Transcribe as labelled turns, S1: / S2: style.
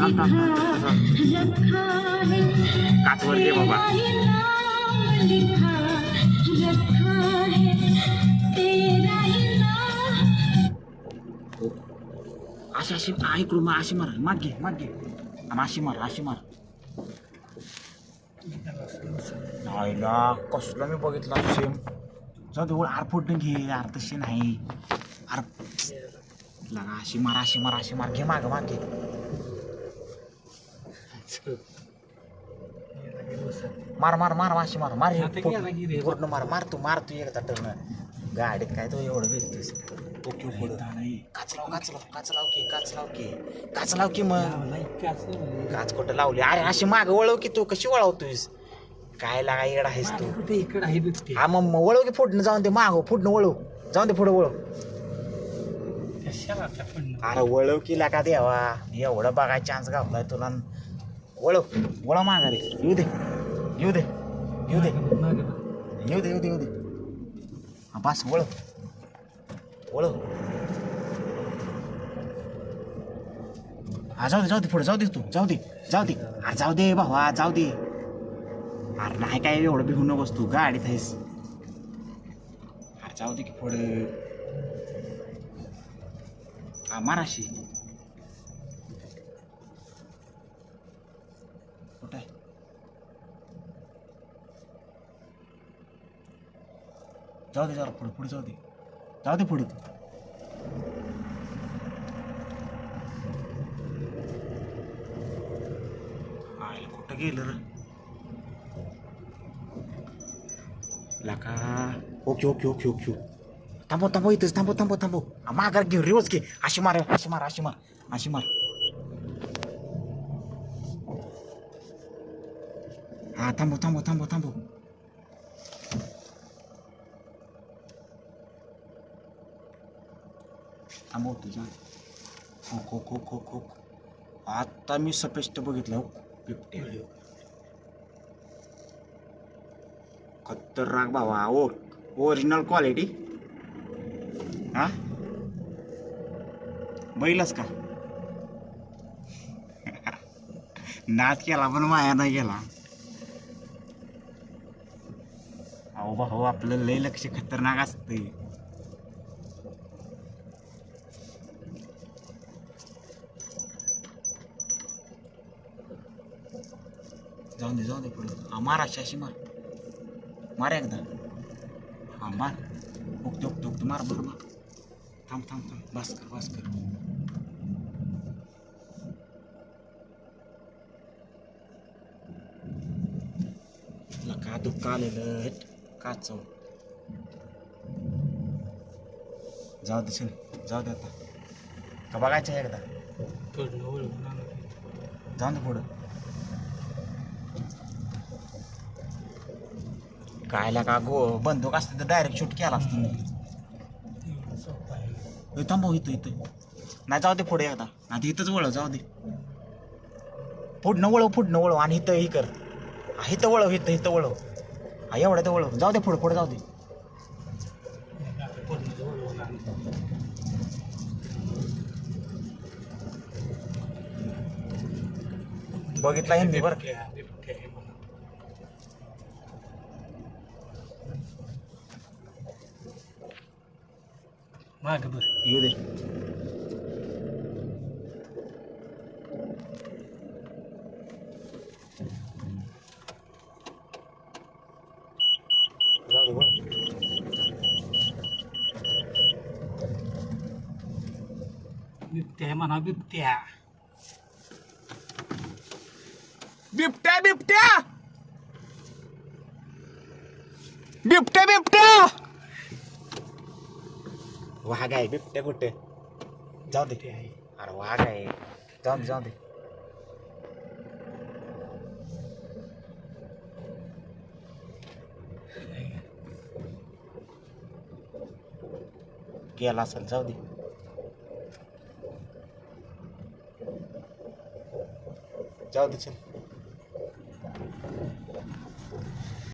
S1: थांब थांब काचवर घे बाबा. अशी अशी ऐकू मग अशी मार माग घे आणि अशी मार. आईला कसला मी बघितला सेम. जाऊ दे आर फोडून घे यार, तशी नाही आर लगा. अशी मार घे माग घे. मार अशी मार पूर्ण मार तू एकदा टर्न. गाडीत काय तो एवढं भेटतोस. काच लाव की मग. काच कुठं लावली अरे. अशी माग वळव की. तू कशी वळवतोयस काय लागा येड आहेस तू.
S2: इकडे आहे
S1: हा मग वळव की फुटणं. जाऊन दे माग फुटणं वळव. जाऊन दे पुढे वळव. अरे वळव की लागा देवा. एवढं बघाय चान्स गावलाय तुला. वळव मागा रे. येऊ दे हा बस वळव. हा जाऊ दे पुढे जाऊ दे. अरे जाऊ दे भावा जाऊ दे. अरे नाही काय एवढं भिवून नकोस तू. गाडीत आहेस. अरे जाऊ दे की पुढे. हा माराशी कुठं आहे. जाऊ दे जरा पुढे जाऊ दे पुढे. आयला कुठं गेलं रे लका. ओके थांबव इथंच थांबव. माघार घेऊ रिवर्स घे. अशी मार. हा थांबव. थांबव तुझा. हो. आता मी स्पष्ट बघितलं. बिबट्या खतरनाक भावा. Original quality. हा बैलच का. नाच केला पण माया नाही गेला. अहो भाऊ आपलं लय लक्ष खतरनाक असते. जाऊन दे पुढे. मार अशी मार एकदा. हा मार. ओके मार. थांब बस कर. लका दुःख आलेलं काच. जाऊ दे आता का बघायचं आहे एकदा. जाऊन दे पुढं. काय लागा बंदूक असते तर डायरेक्ट शूट केला असतं. थांबव इथं नाही. जाऊ दे पुढे एकदा. आता इथंच वळव. जाऊ दे पुढनं वळव आणि इथं ही कर. इथं वळव. हा एवढं तर वळव. जाऊ दे पुढे जाऊ दे. बघितला मी बरं.
S2: माग बर
S1: येऊ दे.
S2: बिबट्या म्हणा. बिबट्या
S1: वाघ आहे. बिबट्या कुठे. जाऊ दे. अरे वाघ आहे. जाऊ दे. गेला असेल. जाऊ दे. चल